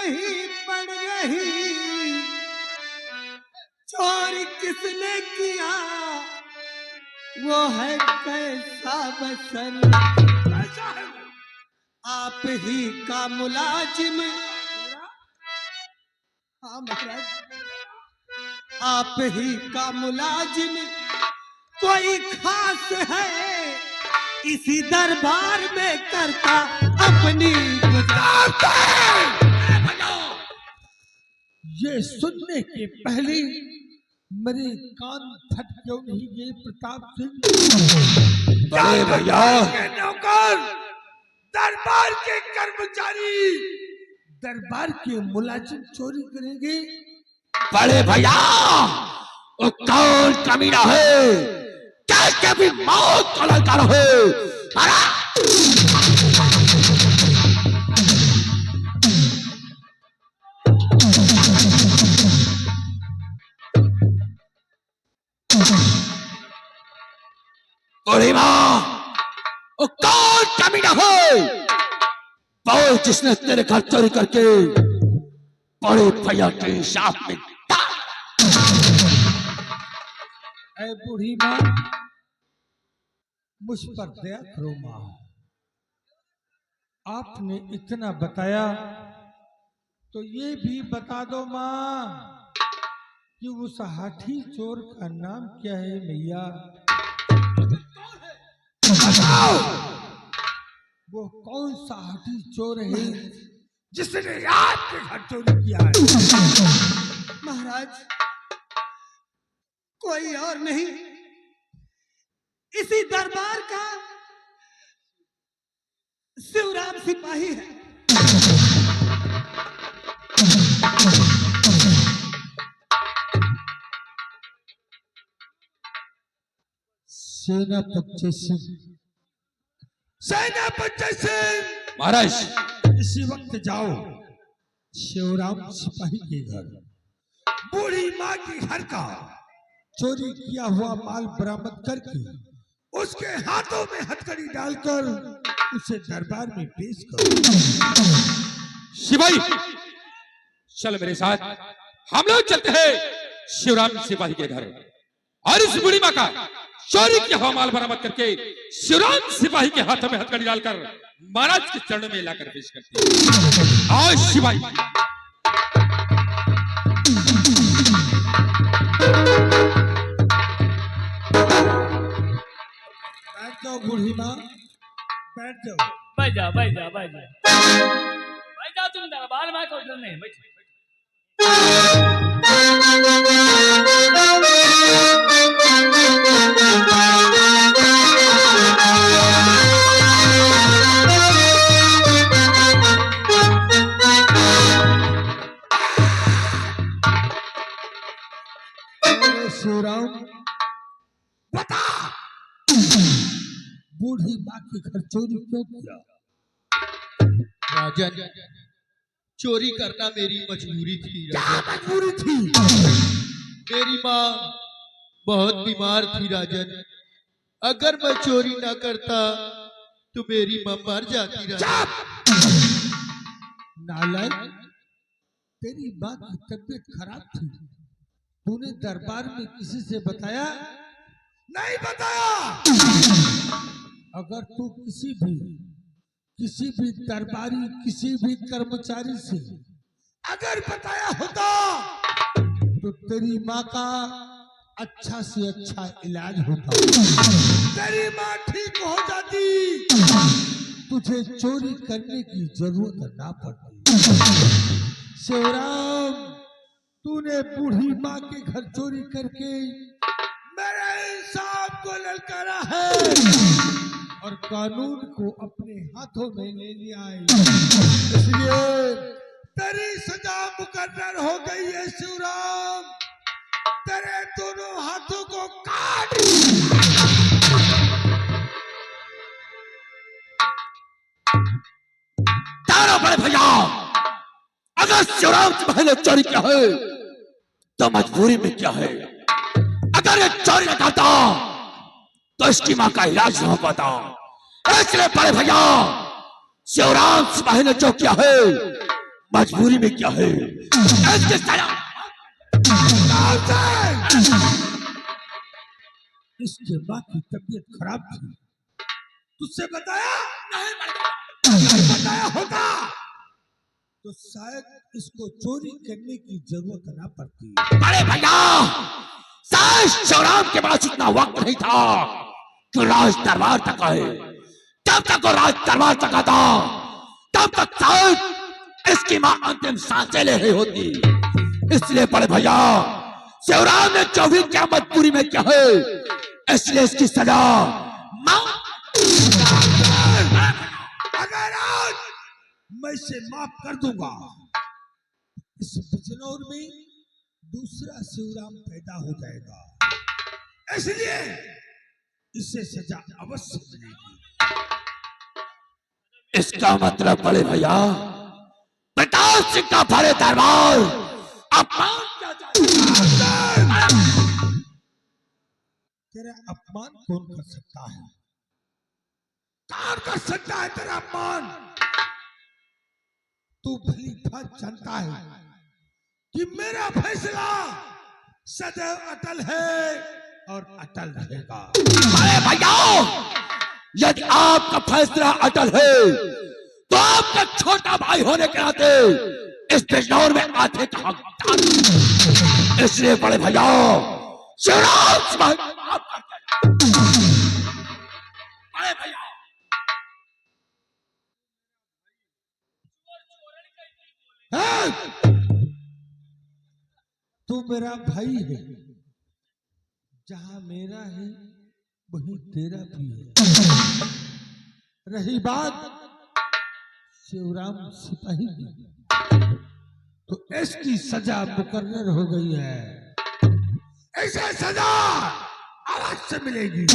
नहीं पड़ रही, चोरी किसने किया वो है कैसा बसर, आप ही का मुलाजिम। हाँ महाराज, आप ही का मुलाजिम कोई खास है, इसी दरबार में करता अपनी ये सुनने के पहले मेरे कान फट क्यों नहीं गए प्रताप सिंह? बड़े भैया नौकर, दरबार के कर्मचारी, दरबार के मुलाजिम चोरी करेंगे? बड़े भैया वो कौन कमीना है क्या कभी मौत का ललकार है? बड़ी माँ वो कौन कमीना है बोल जिसने तेरे घर चोरी करके बड़े भैया के साथ में ऐ बूढ़ी माँ, मुझ पर दया करो माँ। आपने इतना बताया तो ये भी बता दो माँ कि उस हाथी चोर का नाम क्या है मैया? वो कौन सा हाथी चोर है जिसने आपके घर चोरी किया है? महाराज कोई और नहीं, इसी दरबार का शिवराम सिपाही है। सेनापति सिंह, सेनापति सिंह महाराज इसी वक्त जाओ शिवराम सिपाही के घर, बूढ़ी माँ के घर का चोरी किया हुआ माल बरामद करके उसके हाथों में हथकड़ी डालकर उसे दरबार में पेश करो। सिपाही चल मेरे साथ, हम लोग चलते हैं शिवराम सिपाही के घर और इस बूढ़ी माँ का चोरी किया हुआ माल बरामद करके शिवराम सिपाही के हाथों में हथकड़ी डालकर महाराज के चरणों में लाकर पेश करते हैं। आओ सिपाही। बैठ जाओ बूढ़ी माँ, बैठ जाओ। बैठ जाओ बैठ जाओ बैठ जाओ बैठ जाओ, तुम दरबार में कोई डर नहीं। बैठ शिवराम बता, बूढ़ी माँ के घर चोरी क्यों किया? राजन, चोरी करना मेरी मजबूरी थी। क्या मजबूरी थी? मेरी माँ बहुत बीमार थी राजन, अगर मैं चोरी ना करता तो मेरी माँ मर जाती। राजन नालायक, तेरी माँ की तबीयत खराब थी, तूने दरबार में किसी से बताया? नहीं बताया। अगर तू किसी भी दरबारी, किसी भी कर्मचारी से अगर बताया होता तो तेरी माँ का अच्छा से अच्छा इलाज होता, तेरी माँ ठीक हो जाती, तुझे चोरी करने की जरूरत ना पड़ती। शिवराम, तूने बूढ़ी माँ के घर चोरी करके मेरे इंसाफ को ललकारा है और कानून को अपने हाथों में ले लिया है, इसलिए तेरी सजा मुकर्रर हो गई है। शिवराम, तेरे दोनों हाथों को काट। तारा बड़े भैया, अगर शिवराम सिपाही ने चोरी किया है तो मजबूरी में क्या है? अगर ये चोरी न करता तो इसकी मां का इलाज न हो पाता। इसलिए बड़े भैया, शिवराम सिपाही ने जो किया है मजबूरी में क्या है इसके सजा। इसके माँ की तबीयत खराब थी, तुझसे बताया नहीं बताया होता तो शायद इसको चोरी करने की जरूरत ना पड़ती। अरे भैया, शायद शिवराम के पास इतना वक्त नहीं था कि राज दरबार तक आए। जब तक वो राज दरबार तक आता तब तक शायद इसकी मां अंतिम सांसें ले रही होती। इसलिए बड़े भैया, शिवराम ने जो भी क़यामत पूरी में किया है, इसलिए इसकी सजा मां। अगर आज मैं इसे माफ कर दूंगा, इस बिजनौर में दूसरा शिवराम पैदा हो जाएगा, इसलिए इसे सजा अवश्य मिलेगी। इसका मतलब बड़े भैया, प्रताप सिंह का बड़े दरबार अपमान किया जाएगा। तेरा अपमान कौन कर सकता है? कौन कर सकता है तेरा अपमान? तू भली भांति जानता है कि मेरा फैसला सदैव अटल है और अटल रहेगा। अरे भैया, यदि आपका फैसला अटल है तो आपका छोटा भाई होने के नाते इस बिजनौर में आधे का हकदार। इसलिए बड़े भैया, शिवराम सिपाही को माफ कर दीजिए। बड़े भैया, तू मेरा भाई है, जहां मेरा है वहीं तेरा भी है। रही बात शिवराम सिपाही की, तो इसकी सजा मुकर्रर हो गई है। इसे सजा अवश्य मिलेगी।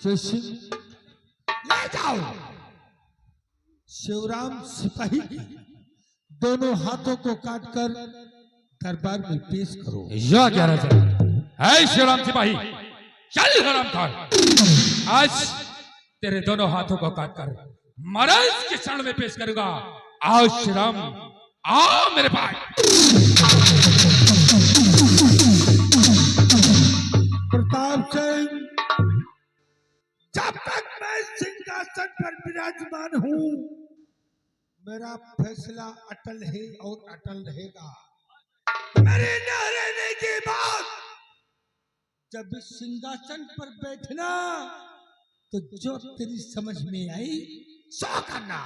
जैसे ले जाओ शिवराम सिपाही की दोनों हाथों को काटकर दरबार में पेश करो। या क्या राजा है शिवराम सिपाही, चल हराम खान, आज तेरे दोनों हाथों को काटकर महाराज के शरण में पेश करूंगा। आओ श्रीराम, आओ मेरे भाई। प्रताप सिंह, जब तक मैं सिंहासन पर विराजमान हूँ, मेरा फैसला अटल है और अटल रहेगा। मेरे न रहने के बाद जब इस सिंहासन पर बैठना तो जो तेरी समझ में आई सो करना।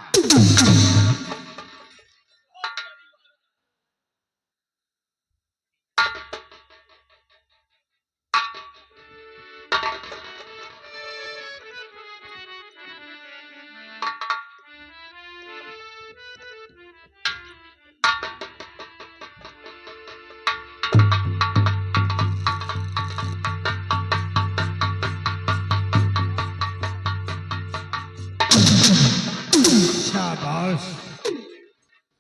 शाबाश,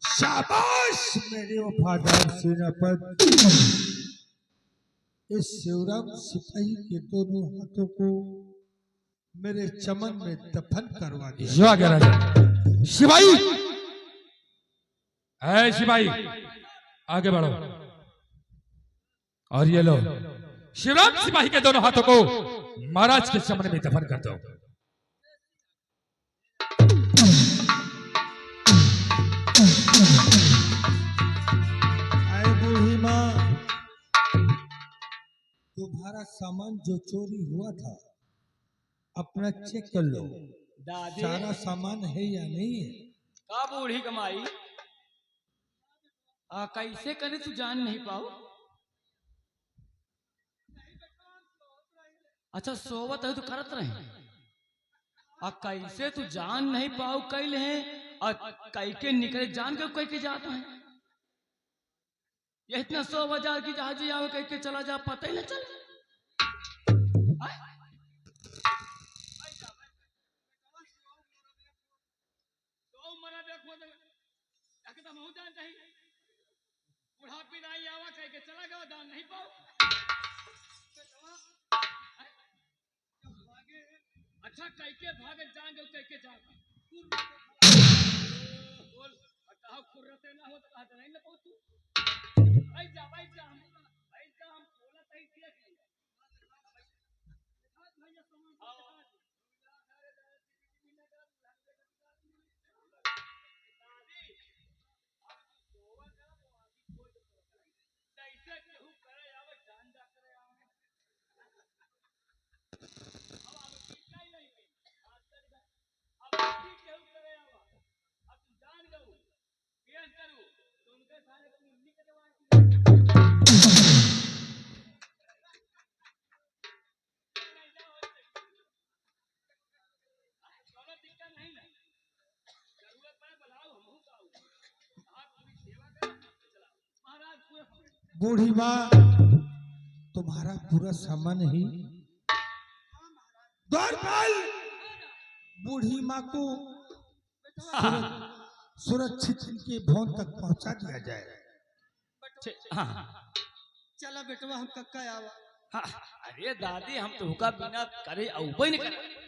शाबाश मेरे वफादार सेनापति। इस शिवराम सिपाही के दोनों हाथों को मेरे चमन में दफन करवा दिया। या क्या राजा सिपाही, है सिपाही, आगे बढ़ो और ये लो शिवराम सिपाही के दोनों हाथों को महाराज के चमन में दफन कर दो। आए बूढ़ी माँ, तुम्हारा सामान जो चोरी हुआ था अपना चेक कर लो। दादी सारा सामान है या नहीं है? का बूढ़ी कमाई कैसे करे तू जान नहीं पाओ। अच्छा सोवत है तो करत रहे कैसे तू जान नहीं पाओ कैल है और कई के निकले जान के कई के जाता है। ये इतना 100,000 की जहाजी आवे कह के चला जा, पता ही न चले। जान नहीं बुढ़ापी नहीं आवा कह के चला गया दान नहीं पाओ अच्छा कह के भाग जान गए कह के जान बोल बताओ खुर्रते ना हो तो कहा नहीं ना पहुंचू भाई जा हम बोला तई देख लिया भैया सामान बूढ़ी माँ तुम्हारा पूरा सामान ही द्वारपाल बूढ़ी माँ को सुरक्षित इनके भवन तक पहुंचा दिया जाए। चला बेटवा हम कक्का आवा। अरे दादी हम तो हुक्का बिना करे औबई नहीं करे।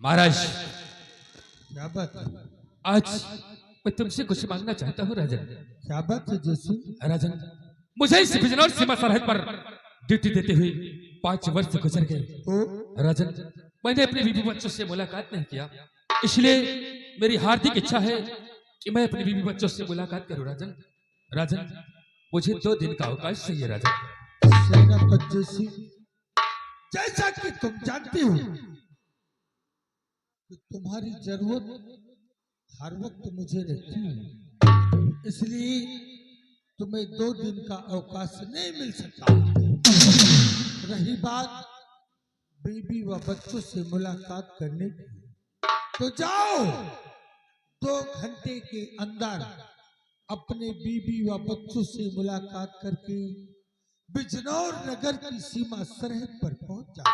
महाराज क्या बात है? आज मैं तुमसे कुछ मांगना चाहता हूँ राजन। क्या बात है जैसी? राजन मुझे इस बिजनौर सीमा सरहद पर ड्यूटी देते हुए 5 वर्ष गुजर गए। तो राजन मैंने अपने बीवी बच्चों से मुलाकात नहीं किया, इसलिए मेरी हार्दिक इच्छा है कि मैं अपने बीवी बच्चों से मुलाकात करूं। राजन राजन मुझे 2 दिन का अवकाश चाहिए। राजन सेनापति जैसी जैसा कि तुम जानते हो कि तुम्हारी जरूरत हर वक्त मुझे रहती है, इसलिए तुम्हें 2 दिन का अवकाश नहीं मिल सकता। रही बात बीबी व बच्चों से मुलाकात करने की, तो जाओ 2 घंटे के अंदर अपने बीबी व बच्चों से मुलाकात करके बिजनौर नगर की सीमा सरहद पर पहुंच जाओ।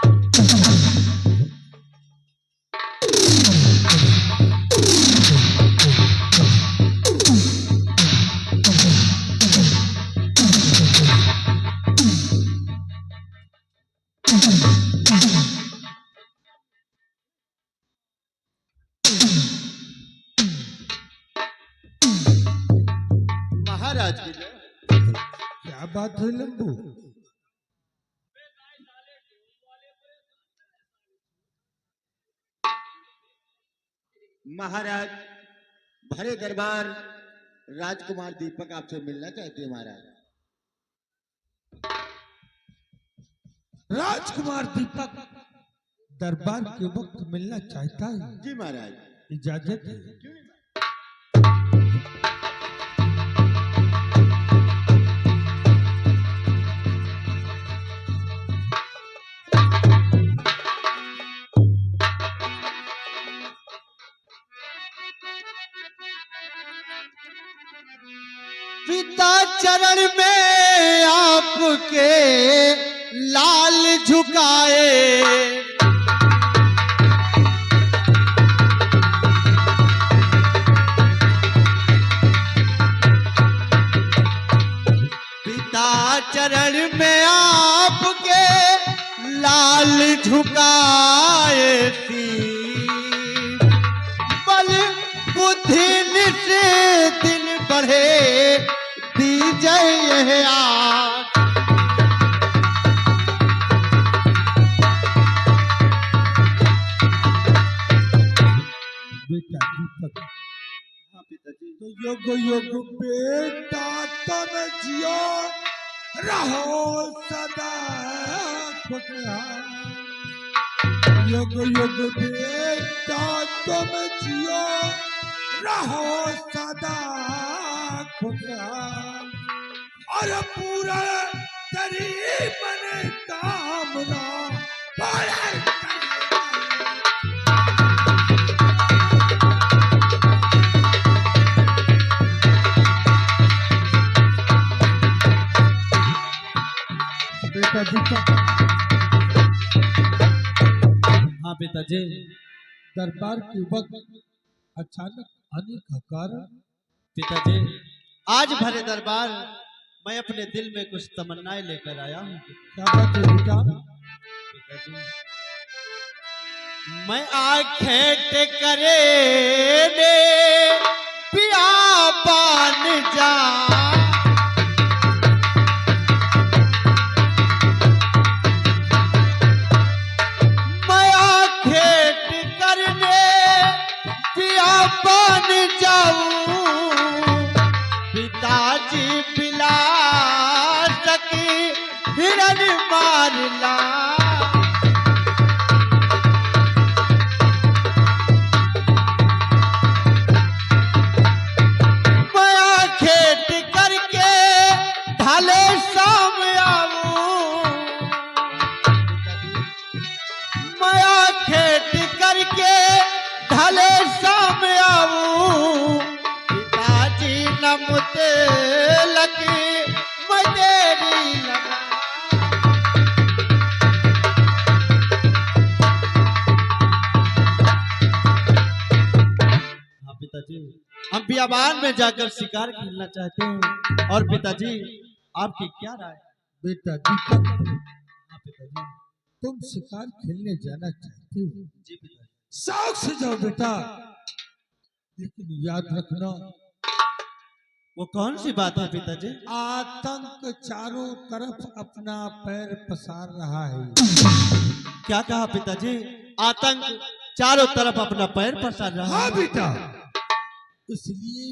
महाराज की जय। क्या बात है लंबू? महाराज भरे दरबार राजकुमार दीपक आपसे मिलना चाहते हैं महाराज। राजकुमार दीपक दरबार के वक्त मिलना चाहता है। जी महाराज। इजाजत है। पिता चरण में आपके लाल झुकाए, पिता चरण में आपके लाल झुकाए, बल बुद्धि निसे दिन बढ़े दीजय आज। बेटा दीपक, हाँ पिताजी। तो युग युग बेटा तुम जियो रहो सदा खुशहाल। युग युग बेटा तुम जियो रहो सदा खुशहाल। और पूरा तेरी मन कामना पूरा बेटा दीपक। हाँ पिताजी। दरबार के वक्त अचानक आने का कारण? पिताजी, आज भरे दरबार मैं अपने दिल में कुछ तमन्नाएं लेकर आया हूँ। क्या बात है बेटा? पिताजी, मैं आंखें टेकरे ने पिया पान जा, मैं आंखें टेकरे पिया पान जाऊं, पिताजी पिला सकी हिरन मारला। मैं खेत करके ढाले शाम आऊं, मैं खेत करके ढाले शाम आऊं, पिताजी नमते लगी मैं तेरी लगा। हाँ पिताजी, हम बियाबान में जाकर शिकार खेलना चाहते हैं। और पिताजी, आपकी क्या राय? बेटा दीपक, हाँ पिताजी। तुम शिकार खेलने जाना चाहते हो? जी पिताजी। शौक से जाओ बेटा, लेकिन याद रखना वो कौन सी बात है पिताजी? आतंक चारों तरफ अपना पैर पसार रहा है। क्या कहा पिताजी? आतंक चारों तरफ अपना पैर पसार रहा हाँ है। बेटा, इसलिए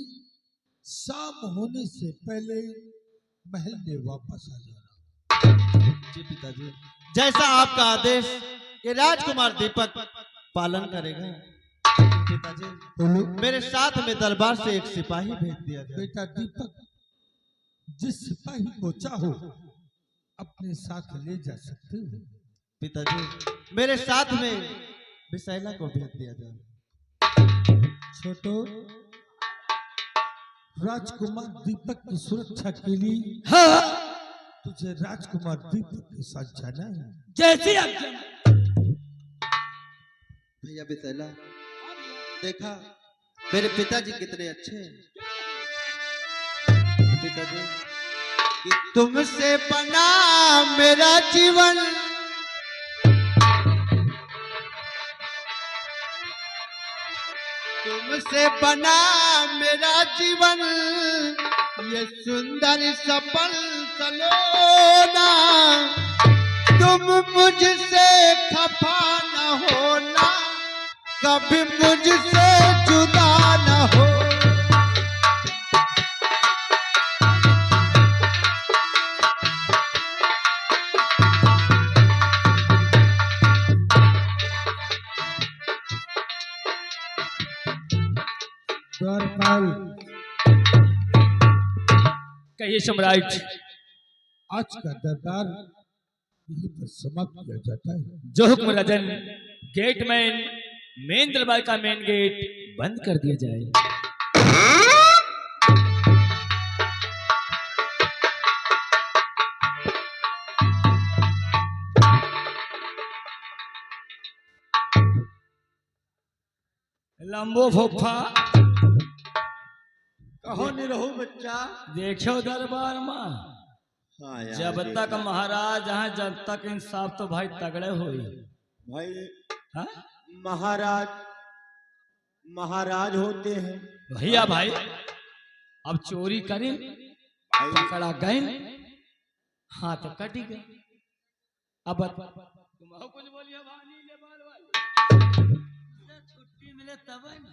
शाम होने से पहले महल में वापस आ जाना। जी पिताजी, जैसा आपका आदेश ये राजकुमार दीपक पालन करेगा। पिताजी, बोलो मेरे साथ में दरबार से एक सिपाही भेज दिया जाए। बेटा दीपक, जिस सिपाही को चाहो अपने साथ ले जा सकते हो। पिताजी, मेरे साथ में विशैला को भेज दिया जाए। छोटो, राजकुमार दीपक की सुरक्षा के लिए तुझे राजकुमार दीपक के साथ जाना है। जैसे आप भैया विशैला, देखा मेरे पिताजी कितने अच्छे हैं। पिताजी, कि तुमसे बना मेरा जीवन, तुमसे बना मेरा जीवन, ये सुंदर सपन सलोना, तुम मुझसे खफा न होना, कभी मुझसे जुदा न हो। द्वारपाल, कहिए सम्राट। आज का दरबार यहीं पर समाप्त किया जाता है। जो हुक्म राजन। गेटमैन, मेन दरबार का मेन गेट बंद कर दिया जाए। लंबो फोफा कहो नहीं रहू बच्चा। देखो दरबार में हाँ यार, जब देखा। तक महाराज हैं जब तक इंसाफ तो भाई तगड़े हुई। भाई हाँ? महाराज महाराज होते हैं। भैया भाई, अब चोरी करें भाई पकड़ा गए, हाथ कटी गए। अब तुम कुछ बोलिए भानी ले बाल वाली। छुट्टी मिले तब है ना।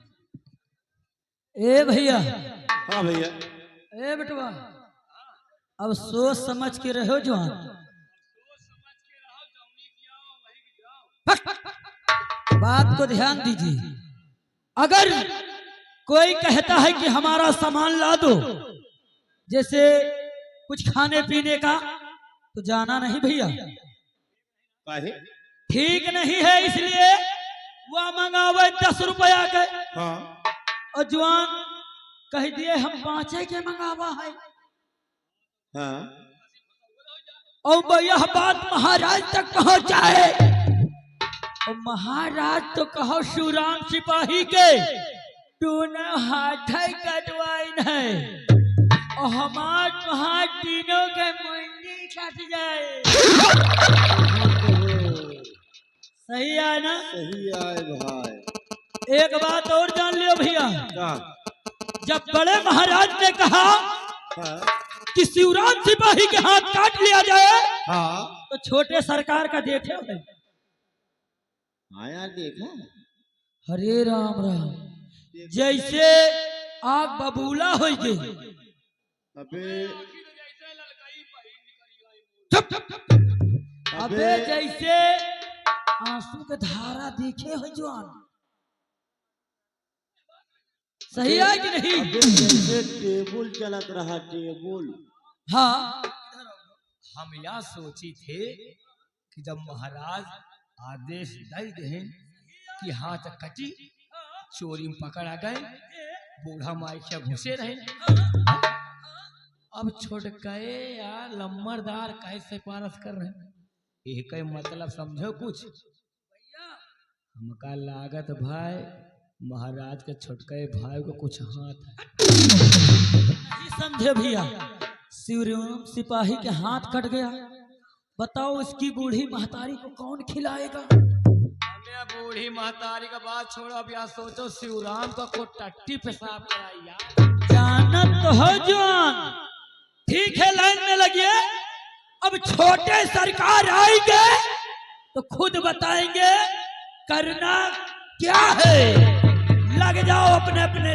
ए भैया, हाँ भैया, ए बेटवा, अब सोच समझ के रहो जवान। बात को ध्यान दीजिए। अगर कोई कहता है कि हमारा सामान ला दो, जैसे कुछ खाने पीने का तो जाना नहीं भैया, काहे? ठीक नहीं है, इसलिए वह मंगावे 10 रुपया के हाँ और जवान कह दिए हम 5 के मंगावा है। हाँ और यह बात महाराज तक पहुंच जाए और महाराज तो कहो शिवराम सिपाही के दोनों हाथ कटवाइन है और हमार हाथ तीनों के मुंडी कट जाए। सही है ना? सही आए भाई। एक बात और जान लियो भैया, क्या? जब बड़े महाराज ने कहा हाँ कि शिवराम सिपाही के हाथ काट लिया जाए हाँ तो छोटे सरकार का देखे हो। हाँ यार देखा। हरे राम राम, जैसे आग बबूला हो गई। अबे अबे जैसे आंसू के धारा देखे हो जवान। सही है कि नहीं? जैसे टेबुल चलत रहा, टेबुल। हाँ, हम यह सोची थे कि जब महाराज आदेश दे दे कि हाथ कटी, चोरी में पकड़ा गए, बूढ़ा माई से घुसे रहे, अब छोड़ गए यार लम्बरदार कैसे पारस कर रहे हैं। एक मतलब समझो कुछ। हमका लागत भाई महाराज के छोटके भाई को कुछ हाथ नहीं समझे भैया। शिवराम सिपाही के हाथ कट गया, बताओ इसकी बूढ़ी महतारी को कौन खिलाएगा? हमें बूढ़ी महतारी का बात छोड़ो, अब यार सोचो शिवराम को टट्टी पेशाब कराई यार। जानत तो हो जवान, ठीक है लाइन में लगिए। अब छोटे सरकार आएंगे तो खुद बताएंगे करना क्या है। लग जाओ अपने अपने